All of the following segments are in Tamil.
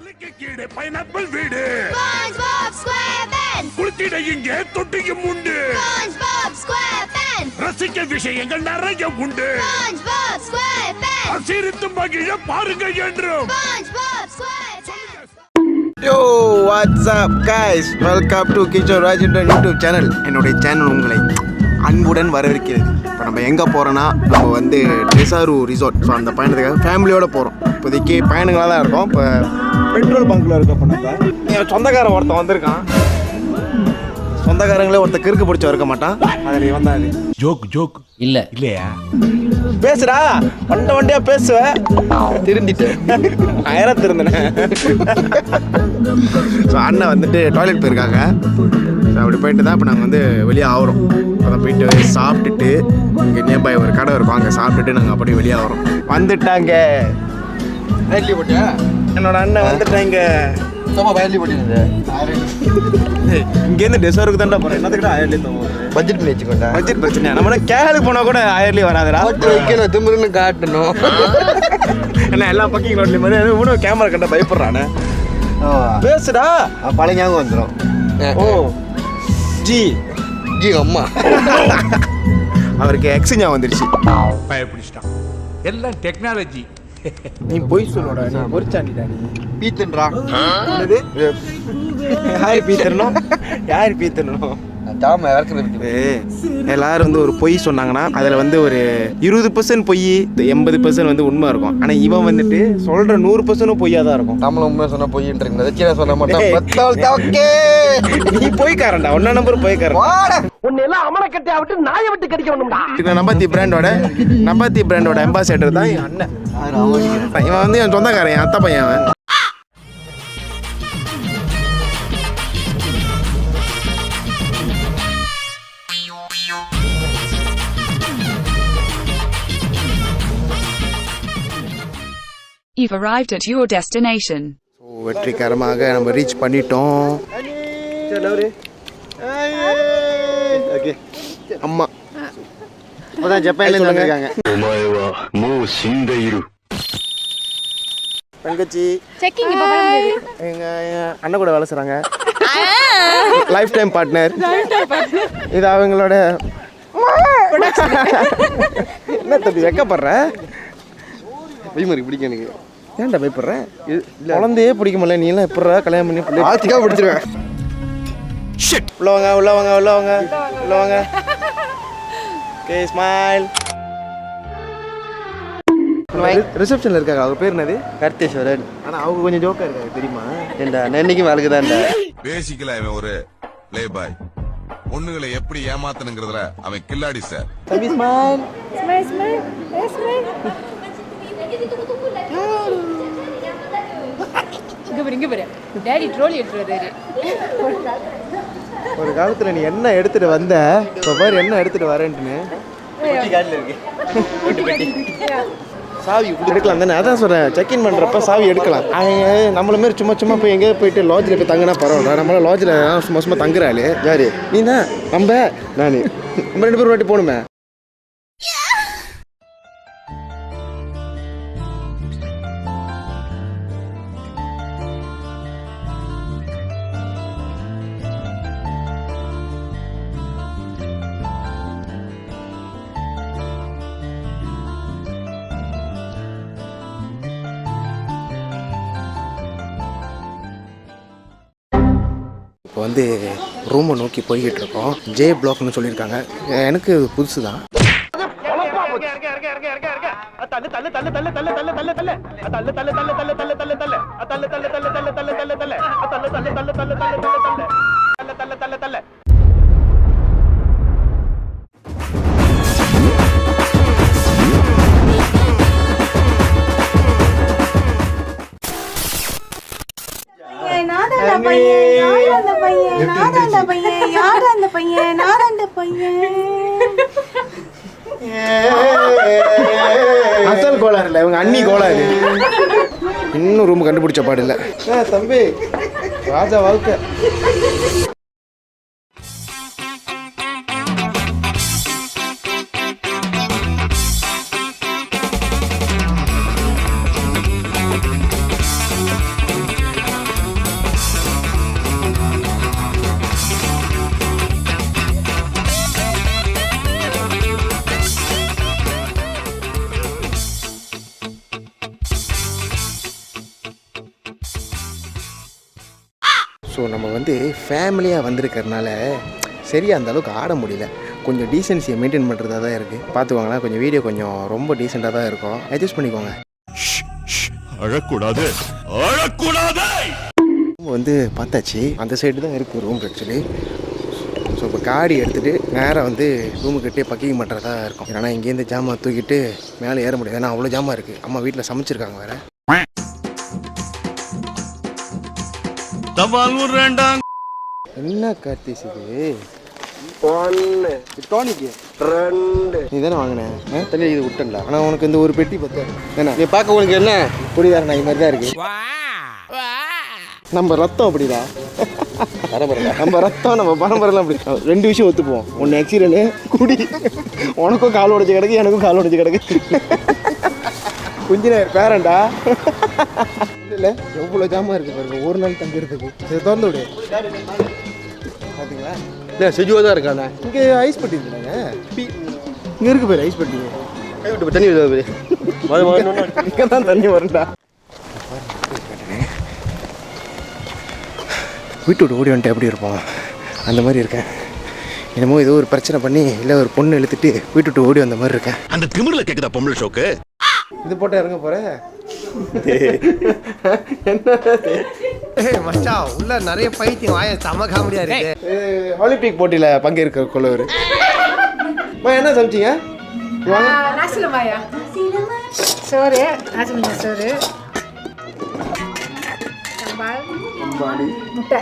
கீழே பைனாப்பிள் வீடு SpongeBob SquarePants குளித்திட இங்கே தொட்டியும் உண்டு SpongeBob SquarePants ரசிக்க விஷயங்கள் நிறைய உண்டு SpongeBob SquarePants சிரித்து மகிழ பாருங்க என்றும் SpongeBob SquarePants Yo, what's up guys? Welcome to Kishore Rajendran YouTube channel. என்னுடைய சேனல் உங்களை அன்புடன் வரவேற்கிறது. இப்போ நம்ம எங்கே போகிறோன்னா நம்ம வந்து டெசாரு ரிசார்ட். ஸோ அந்த பயணத்துக்காக ஃபேமிலியோடு போகிறோம். இப்போதைக்கு பயணங்களாக தான் இருக்கோம். இப்போ பெட்ரோல் பங்க்கில் இருக்க இப்போ நம்ம என் சொந்தக்காரன் ஒருத்தன் வந்திருக்கான். சொந்தக்காரங்களே ஒருத்தர் கிறுக்கு பிடிச்ச இருக்க மாட்டான். அதில் இவன் தான் அது. ஜோக் இல்லையா பேசுடா வண்டியா பேசுவேன் திருந்திட்டேன் திருந்தினேன். ஸோ அண்ணன் வந்துட்டு டாய்லெட் போயிருக்காங்க. ஸோ அப்படி போயிட்டு தான் இப்போ நாங்கள் வந்து வெளியே ஆகிறோம். அதான் போயிட்டு சாப்பிட்டுட்டு இங்கே நியர்பை ஒரு கடை இருக்கும், அங்கே சாப்பிட்டுட்டு நாங்கள் அப்படியே வெளியே ஆகிறோம். வந்துட்டாங்க வயலி போட்டியா? என்னோட அண்ணன் வந்துட்டாங்க. வயலி போட்டிருந்தது இங்கேருந்து டெசருக்கு தான்டா போகிறேன். என்னத்துக்கிட்ட ஆயிரலேருந்து பட்ஜெட் பண்ணி வச்சுக்கோண்டா. பட்ஜெட் பிரச்சனை நம்ம கேளுக்கு போனால் கூட ஆயிரலி வராதுடா. வைக்கணும் திமுருன்னு காட்டணும். என்ன எல்லா பக்கிங் ரோட்லேயும் மாதிரி இன்னும் கேமரா கண்ட பயப்படுறானே. பேசுடா பழைய ஞாபகம் வந்துடும். ஓ ஜி ஜி அம்மா அவருக்கு எக்ஸ் ஞாபகம் வந்துருச்சு. பயப்பிடிச்சிட்டான் எல்லாம் டெக்னாலஜி. நீ பொய் சொல்லோட நீ பொறிச்சாண்டிடா. நீ பீத்துன்றா என்னது? யார் பீத்தரணும் யார் பீத்தரணும்? எல்லாரும் வந்து ஒரு பொய் சொன்னாங்கன்னா அதில் வந்து ஒரு 20% பொய் 80% வந்து உண்மை இருக்கும். ஆனால் இவன் வந்துட்டு சொல்ற 100% பொய்யா தான் இருக்கும். நம்மள உண்மை சொன்ன பொய்ன்றீங்க சொன்ன மாட்டேன். நீ பொய்க்காரன்டா. ஒன்னா நம்பர் பொய்க்காரன். உன்னெல்லாம் அமலக்கட்டையா விட்டு நாயை விட்டு கடிக்கணும்டா. நம்பாத்தி பிராண்டோட அம்பாசிடர் தான் என் அண்ணன். இவன் வந்து என் சொந்தக்காரன், என் அத்தை பையன். அவன் You've arrived at your destination. வெற்றிகரமாக நம்ம ரீச் பண்ணிட்டோம். அம்மா இப்போதான் ஜப்பான்ல வந்திருக்காங்க. தங்கச்சி செக்கிங் எங்க அண்ணன் கூட வேலை செய்றாங்க. Life time partner. இது அவங்களோட என்ன தம்பி வெக்கப்படுற? பயமரி பிடிக்கும் எனக்கு. ஏன்டா பயப்படுற? குழந்தையே பிடிக்க முடியல. நீ எல்லாம் எப்படா கல்யாணம் பண்ணி ஆச்சிக்கா பிடிச்சிருவேன். உள்ளவங்க உள்ளவங்க உள்ளவங்க உள்ளவங்க. Okay smile. ரிசப்ஷன்ல இருக்காங்க. அவங்க பேர் என்னது? கர்த்தேஸ்வரன். ஆனா அவங்க கொஞ்சம் ஜோக்கா இருக்காங்க தெரியுமா? ஏண்டா நன்னிக்கு வேலைக்குதான்டா. பேசிக்கலா இவன் ஒரு ப்ளே பாய். பொண்ணுகளை எப்படி ஏமாத்தணுங்கிறதுல அவன் கில்லாடி சார். தம்பி ஸ்மைல். Smile smile smile. இங்க பாரு டாடி ட்ரோலி எடுத்துட்டு வராரு. ஒரு காலத்துல நீ என்ன எடுத்துட்டு வந்த, இப்ப பாரு என்ன எடுத்துட்டு வரேன்னு. சாவி எடுக்கலாம் தானே? அதான் சொல்றேன், செக்இன் பண்றப்ப சாவி எடுக்கலாம். நம்மள மாரி சும்மா சும்மா போய் எங்கேயோ போயிட்டு லாட்ஜில் போய் தங்கினா பரவாயில்ல. நம்மளால லாட்ஜில் சும்மா சும்மா தங்குறாள். யாரு நீ தான்? நம்ம நானு நம்ம 2 பேரும் வாட்டி போகணுமே. இப்போ வந்து ரூமை நோக்கி போய்கிட்டு இருக்கோம். ஜே பிளாக்னு சொல்லியிருக்காங்க. எனக்கு புதுசு தான். அசல் கோளாறு இல்லை, இவங்க அண்ணி கோளாறு. இன்னும் ரூம் கண்டுபிடிச்ச பாடு இல்லை. தம்பி ராஜா வாழ்க்கை. ஸோ நம்ம வந்து ஃபேமிலியாக வந்திருக்கிறதுனால சரியாக அந்த அளவுக்கு ஆட முடியல. கொஞ்சம் டீசென்சியை மெயின்டைன் பண்ணுறதா தான் இருக்குது. பார்த்துக்கோங்களேன், கொஞ்சம் வீடியோ கொஞ்சம் ரொம்ப டீசெண்டாக தான் இருக்கும். அட்ஜஸ்ட் பண்ணிக்கோங்க. அழக்கூடாது அழக்கூடாது. வந்து பார்த்தாச்சு, அந்த சைடு தான் இருக்குது ரூம் ஆக்சுவலி. ஸோ இப்போ காடி எடுத்துகிட்டு நேராக வந்து ரூமுக்கிட்டே பக்கிங் பண்ணுறதா இருக்கும். ஏன்னா இங்கேருந்து ஜாமான் தூக்கிட்டு மேலே ஏற முடியாது, ஏன்னா அவ்வளோ ஜாமான் இருக்குது. அம்மா வீட்டில் சமைச்சிருக்காங்க வேறு. என்ன கார்த்திஸ் இது? 1 டானிக்கு 2 நீ தானே வாங்கினேன், தண்ணி இது விட்டல. ஆனால் உனக்கு இந்த ஒரு பெட்டி பத்தாது என்ன? நீ பார்க்க உனக்கு என்ன குடிதார நான் மாதிரி தான் இருக்கு. நம்ம ரத்தம் அப்படிடா, பரம்பரை நம்ம ரத்தம், நம்ம பரம்பரைலாம் அப்படி. 2 விஷயம் ஒத்துப்போம். ஒன்று ஆக்சிடென்ட், குடி. உனக்கும் கால் உடைச்சு கிடக்கு, எனக்கும் கால் உடைச்சு கிடக்கு. குஞ்சினர் பேரண்டா இல்லை, எவ்வளோ ஜாமான் இருக்குது பாருங்க ஒரு நாள் தங்கிறதுக்கு. சரி திறந்து விடு. பார்த்தீங்களா? இல்லை செஜுவாக தான் இருக்காண்ணா. இங்கே ஐஸ் பட்டி இருக்குங்க, இங்கே இருக்கு பேர் ஐஸ் பட்டி. தண்ணி வருது, இங்கே தான் தண்ணி வரும்டா. வீட்டு விட்டு ஓடி வந்துட்டு எப்படி இருப்போம் அந்த மாதிரி இருக்கேன். என்னமோ ஏதோ ஒரு பிரச்சனை பண்ணி இல்லை ஒரு பொண்ணு இழுத்துட்டு வீட்டு விட்டு ஓடி வந்த மாதிரி இருக்கேன். அந்த திமிரில் கேட்குதா பொம்பளை ஷோக்கு? இது போட்டு இறங்க போகிறேன். மச்சான் உள்ள நிறைய பைத்தியம் வாய செம காமெடியா இருக்கு. ஒலிம்பிக் போட்டியில் பங்கேற்க கொள்ளவர். என்ன சமைச்சிங்க? நாசிலமாயா சோறு, நாசிலமா சோறு, முட்டை.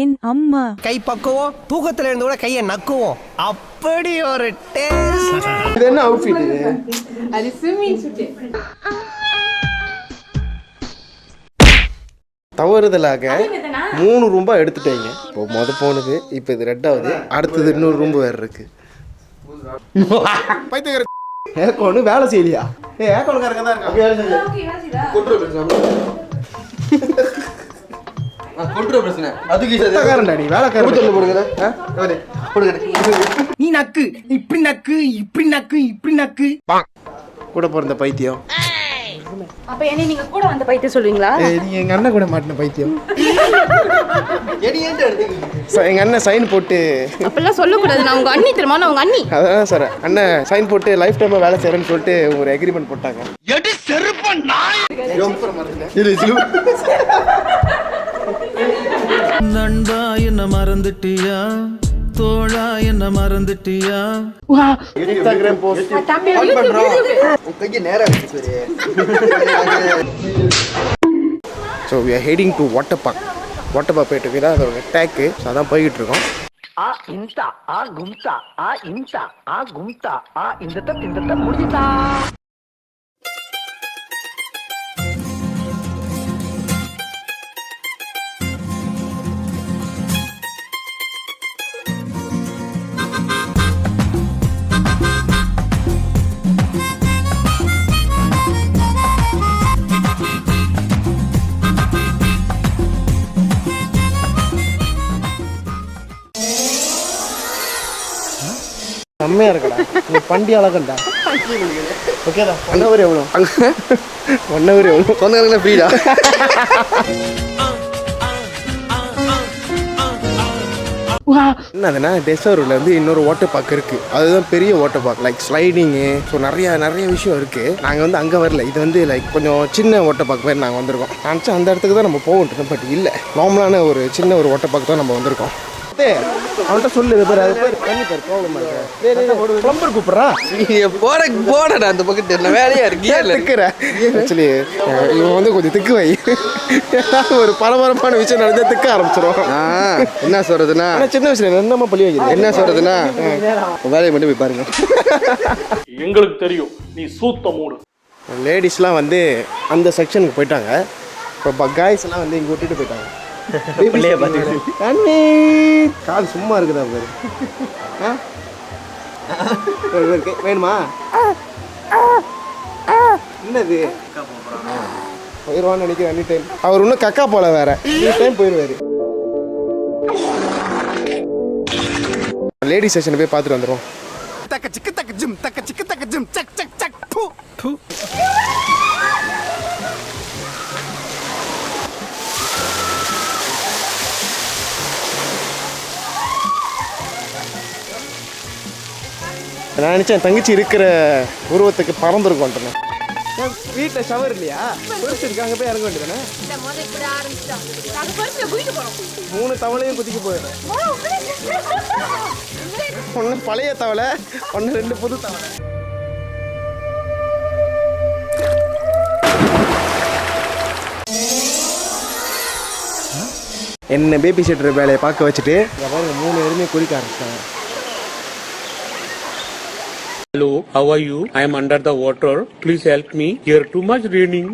என் அம்மா கை பக்குவோம், தூக்கத்துல இருந்து கூட கையை நக்குவோம், அப்படி ஒரு டேஸ்ட். இது என்ன அவுட்ஃபிட் இது? அது ஸ்விம்மிங் சூட். தவறுதலாக 3 ரூம்பா எடுத்துட்டீங்க. இப்போ போனது, இப்போ இது 2வது, அடுத்தது இன்னொரு ரூம்பு வேறு இருக்கு. ஏக்கோனு வேலை செய்யலையா? ஏக்கோனுக்காரங்க தான் இருக்காங்க. கொண்டு பிரச்சனை அதுக்கு நீ வேலைக்காரன் நீ நக்கு இப்படி நக்கு இப்படி நக்கு இப்படி நக்கு. கூட பிறந்த பைத்தியம். அப்ப என்ன நீங்க கூட வந்த பைத்தியம் சொல்வீங்களா? நீ எங்க அண்ணன் கூட மாட்டின பைத்தியம். எங்க அண்ணன் சைன் போட்டு அப்பெல்லாம் சொல்லக்கூடாது, நான் உங்க அண்ணி தெரியுமா? நான் உங்க அண்ணி. அதான் சார், அண்ணன் சைன் போட்டு லைஃப் டைம் வேலை செய்யறேன்னு சொல்லிட்டு ஒரு அக்ரிமெண்ட் போட்டாங்க. நண்பா என்ன மறந்துட்டியா, தோழா என்ன மறந்துட்டியா? இன்ஸ்டாகிராம் போஸ்ட் கையை நேரா வச்சு சரி. So we are heading to water park. Water park போயிட்டு இருக்கா, அதோட டேக்கு. ஸோ அதான் போய்கிட்டு இருக்கோம். ஆ இன்சா ஆ கும்சா ஆ இன்சா ஆ கும்சா ஆ இந்த முடிஞ்சிட்டா. செம்மையா இருக்கடா, நீ பண்டி அழகண்டா. ஓகேடா, 1 hour எவ்வளோ? 1 hour எவ்வளோ? சொந்தக்காரங்களே ஃப்ரீடா. என்னதுன்னா டெசர்வில் வந்து இன்னொரு வாட்டர் பார்க் இருக்குது. அதுதான் பெரிய வாட்டர் பார்க், லைக் ஸ்லைடிங்கு. ஸோ நிறைய விஷயம் இருக்குது. நாங்கள் வந்து அங்கே வரல, இது வந்து லைக் கொஞ்சம் சின்ன வாட்டர் பார்க் மாதிரி நாங்கள் வந்திருக்கோம். நினச்சா அந்த இடத்துக்கு தான் நம்ம போகணும், பட் இல்லை, நார்மலான ஒரு சின்ன ஒரு வாட்டர் பார்க் தான் நம்ம வந்திருக்கோம். அவன்கிட்ட சொல்லு, இது பேர் அது பேர் தண்ணி பேர் ப்ராப்ளமாக இருக்கு. பிளம்பர் கூப்பிட்றா போடா அந்த பக்கத்து என்ன வேலையா இருக்கு திக்குறேன். ஆக்சுவலி இவன் வந்து கொஞ்சம் திக்கு வை, ஒரு பரபரப்பான விஷயம் நடந்தால் திக்க ஆரம்பிச்சிடும். என்ன சொல்றதுன்னா, சின்ன வயசுல என்னமா பள்ளி வைக்கிறது? என்ன சொல்றதுன்னா வேலையை மட்டும் போய் பாருங்க. எங்களுக்கு தெரியும் நீ சூத்த மூடு. லேடிஸ்லாம் வந்து அந்த செக்ஷனுக்கு போயிட்டாங்க. இப்போ காய்ஸ்லாம் வந்து இங்கே விட்டுட்டு போயிட்டாங்க. கால் சும்மா இருக்குதா பாரு. வேணுமா? என்னது போயிடுவான்னு நினைக்கிறேன். எனி டைம் அவர் இன்னும் கக்கா போல வேற எனி டைம் போயிடுவாரு. லேடி செக்ஷனை போய் பார்த்துட்டு வந்துடும். தக்க சிக்கு தக்க ஜிம் தக்க சிக்கு தக்க ஜிம் சக் சக் சக். நான் நினச்சேன் தங்கச்சி இருக்கிற உருவத்துக்கு பறந்துருக்கோன்ட்டு. வீட்டில் ஷவர் இல்லையா? பெருசு இருக்கு, அங்கே போய் இறங்க வேண்டியதானே? 3 தவளையும் குதிக்க போயிடும். ஒன்று பழைய தவளை, ஒன்று 2 புது தவளை. என்ன பேபி சிட்டர் வேலையை பார்க்க வச்சுட்டு பாருங்க 3 பேருமே குளிக்க ஆரம்பிச்சிட்டாங்க. Hello, how are you? I am under the water. Please help me. Here too much raining.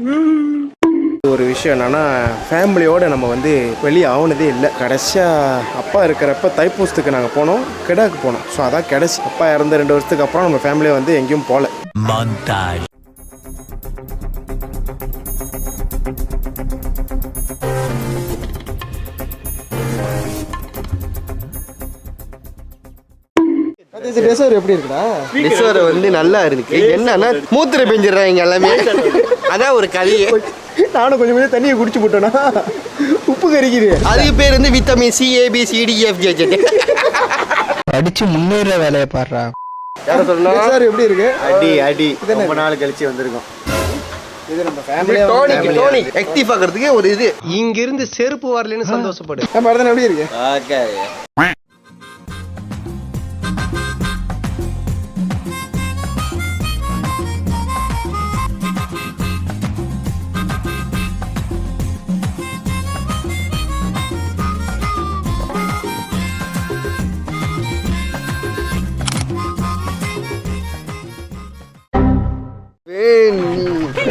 ஒரு விஷயம் என்னன்னா, ஃபேமிலியோட நம்ம வந்து வெளியே ஆகுனதே இல்லை. கடைசியாக அப்பா இருக்கிறப்ப தைப்பூசத்துக்கு நாங்கள் போனோம், கிடாக்கு போனோம். ஸோ அதான் கடைசி. அப்பா இறந்த 2 வருஷத்துக்கு அப்புறம் நம்ம ஃபேமிலியை வந்து எங்கேயும் போகல. டெசர் எப்படி இருக்குடா? டெசர் வந்து நல்லா இருக்கு. என்னன்னா மூத்திர பெஞ்சிடுறாங்க எல்லாமே. அதான் ஒரு கதையே. நானும் கொஞ்சம் தண்ணியை குடிச்சு போட்டேன்னா உப்பு கறிக்குது. அதுக்கு பேர் வந்து விட்டமின் சி, ABCDEFG. படிச்சு முன்னேற வேலையை பாடுறா. யார சொல்லணும்? டெசர் எப்படி இருக்கு? அடி ரொம்ப நாள் கழிச்சு வந்திருக்கோம். இது நம்ம ஃபேமிலியா டோனிக் ஆக்டிவ் ஆகிறதுக்கு ஒரு இது. இங்க இருந்து செருப்பு வரலன்னு சந்தோஷப்படு. மருதன் எப்படி இருக்கு? ஓகே.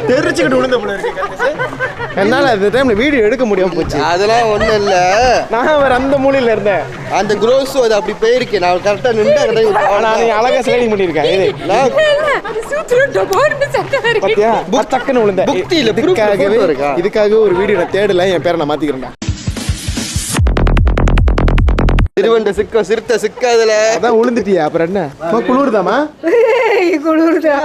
தெரிச்சுக்கிட்டு விழுந்த போல இருக்கு. என்னால அந்த டைம்ல வீடியோ எடுக்க முடியாம போச்சு. அதெல்லாம் ஒண்ணும் இல்ல, நான் அவர் அந்த மூலையில இருந்தேன். அந்த க்ரோஸ் அது அப்படி போயிருக்கு. நான் கரெக்டா நின்று நான் அழகா ஸ்லைடிங் பண்ணிருக்கேன். இது பாத்தியா, டக்குன்னு விழுந்த. இதுக்காக ஒரு வீடியோ நான் தேடல, என் பேரை நான் மாத்திக்கிறேன். திருவண்ட சிக்க சிறுத்த சிக்க அதுல அதான் விழுந்துட்டியா? அப்புறம் என்ன குளிர்தாமா? குளிர்தா.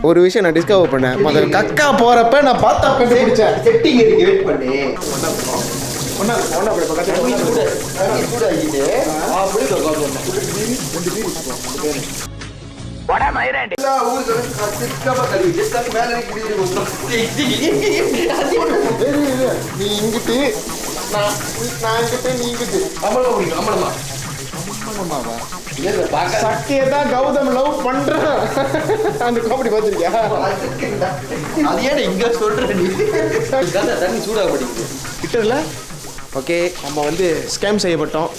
ஒரு விஷயம் நான் டிஸ்கவர் பண்ணேன். முதல்ல கக்கா போறப்ப நான் பார்த்தா கண்டுபிடிச்சேன். செட்டிங் இருக்கு, வெயிட் பண்ணி ஒண்ணா போய் பக்கத்துல கூட ஆகிட்டு அப்படியே வட மயிரேண்டி எல்லா ஊருக்கு கத்திக்கமா கழுவி ஜெஸ்ட் மேல இருக்கு. நீ இங்கிட்டு நான் இங்கிட்டு நீ இங்கிட்டு அமலமா முடியும். அமலமா சத்தியதான் கௌதம் லவ் பண்றான். அந்த காமெடி பார்த்திருக்கியா? அது ஏன் இங்க சொல்ற நீ? தண்ணி சூடாக படிக்குது கிட்டல. ஓகே, நம்ம வந்து ஸ்கேம் செய்யப்பட்டோம்.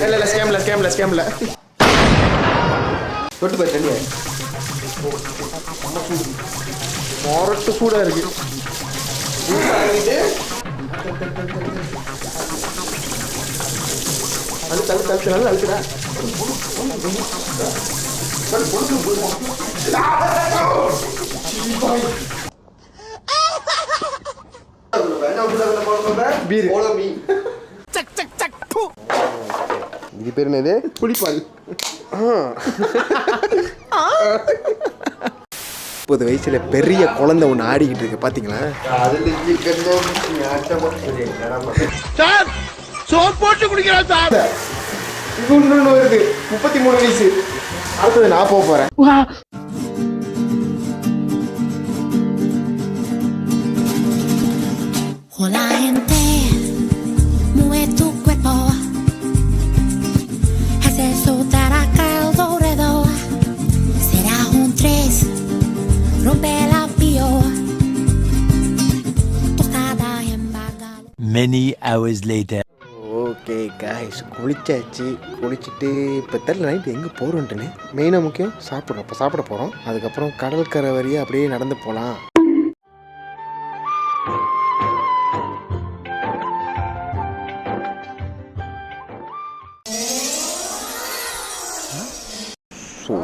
இல்ல ஸ்கேம்ல தொட்டு போய் தண்ணியா மொரட்டு சூடா இருக்கு. அழுத்துடா. இது பேர் என்னது? புளிப்பால். 30 வயசுல பெரிய குழந்தை ஒன்று ஆடிக்கிட்டு இருக்கு பாத்தீங்களா? போட்டு குடிக்கிறான் சார். இன்னொன்னு வருது, 33 வயசு. அடுத்தது நான் போறேன். Hola gente, mueve tu cuerpo, hace soltar acá alrededor. Será un 3, rompe la pio, tostada en bagalo. Many hours later. Okay guys, குளிச்சாச்சு. குளிச்சுட்டு இப்போ தெரியல நைட்டு எங்கே போகிறோன்ட்டுன்னு. மெயினாக முக்கியம் சாப்பிட்றோம். இப்போ சாப்பிட போகிறோம். அதுக்கப்புறம் கடற்கரை வழியாக அப்படியே நடந்து போகலாம். ஸோ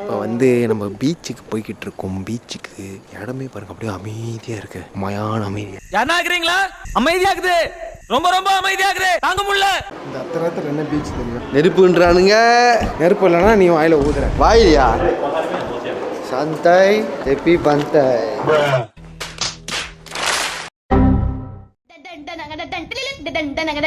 இப்போ வந்து நம்ம பீச்சுக்கு போய்கிட்டு இருக்கோம். பீச்சுக்கு இடமே பாருங்க, அப்படியே அமைதியாக இருக்கு. மயான அமைதியாக. யாரா இருக்கிறீங்களா? அமைதியாகுது, ரொம்ப ரொம்ப அமைதியாகுது, தாங்க முடியல. இந்த அத்தனை என்ன பீச் தெரியும்? நெருப்புன்றானுங்க. நெருப்பு இல்லைன்னா நீ வாயில ஊதுற. வாயிலையா? சந்தாய் தெப்பி Pantai. Hola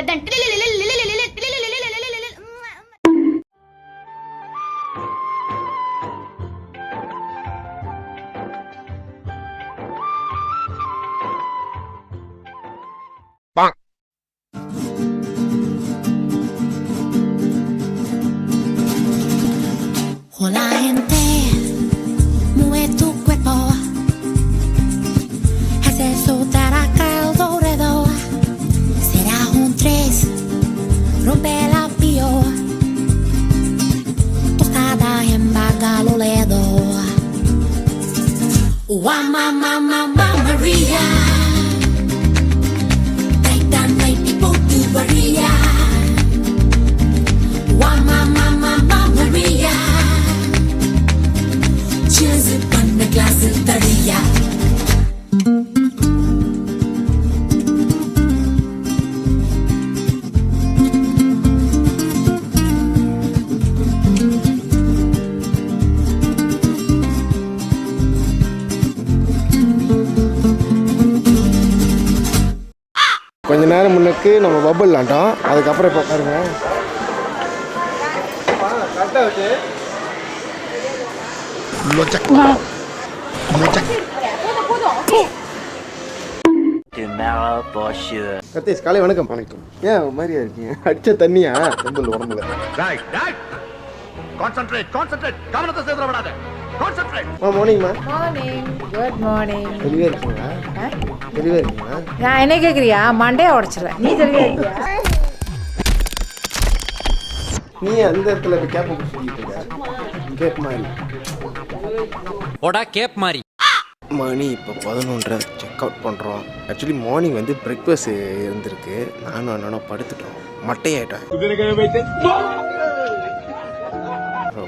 gente, mueve tu cuerpo, hace soltar acá el alrededor. Será un tres, rompe la pio, tostada en Bagaloledo. Mamma Maria, night and night people do Maria. Mamma Maria. Cheers பண்ண கிளாஸ் தடியா. கொஞ்ச நேரம் முன்னுக்கு நம்ம பபுள் விளாண்டோம். அதுக்கப்புறம் இப்போ பாருங்க கரெக்டாக வச்சு கத்தேஷ் காலை வணக்கம். வணக்கம். ஏன் ஒரு மாதிரியா இருக்கீங்க? அடிச்ச தண்ணியா செம்பல் உடம்புல? கவனத்தை சேர்த்து விடாத. மார்னிங்மா. Morning, good morning. தெளிவாக இருக்கீங்களா? தெளிவாக இருக்கீங்களா? நான் என்ன கேட்குறியா? மண்டையை உடச்சிருவேன். நீ தெளிவாக இருக்கியா? நீ அந்த இடத்துல இப்போ கேப்பை பிடிச்சிட்டு இருக்க. கேப் மாதிரி கேப் மாதிரி மணி இப்போ 11:30 செக் அவுட் பண்ணுறோம். ஆக்சுவலி மார்னிங் வந்து பிரேக்ஃபாஸ்ட் இருந்திருக்கு. நானும் அண்ணனும் படுத்துட்டோம். மட்டையாயிட்டேன்.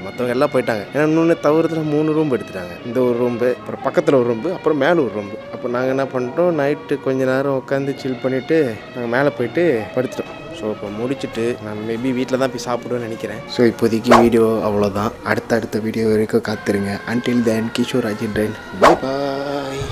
மற்றவங்க எல்லாம் போயிட்டாங்க. ஏன்னா இன்னொன்று தவிரத்துல 3 ரூம் எடுத்துட்டாங்க. இந்த ஒரு ரூம்பு, அப்புறம் பக்கத்தில் ஒரு ரூம்பு, அப்புறம் மேலே ஒரு ரூம்பு. அப்போ நாங்கள் என்ன பண்ணிட்டோம், நைட்டு கொஞ்ச நேரம் உட்காந்து சில் பண்ணிவிட்டு நாங்கள் மேலே போயிட்டு படுத்துட்டோம். ஸோ இப்போ முடிச்சுட்டு நான் மேபி வீட்டில் தான் போய் சாப்பிடுவேன்னு நினைக்கிறேன். ஸோ இப்போதைக்கு வீடியோ அவ்வளோதான். அடுத்த வீடியோ வரைக்கும் காத்துருங்க. Until then Kishore Rajendran. Bye பாய்.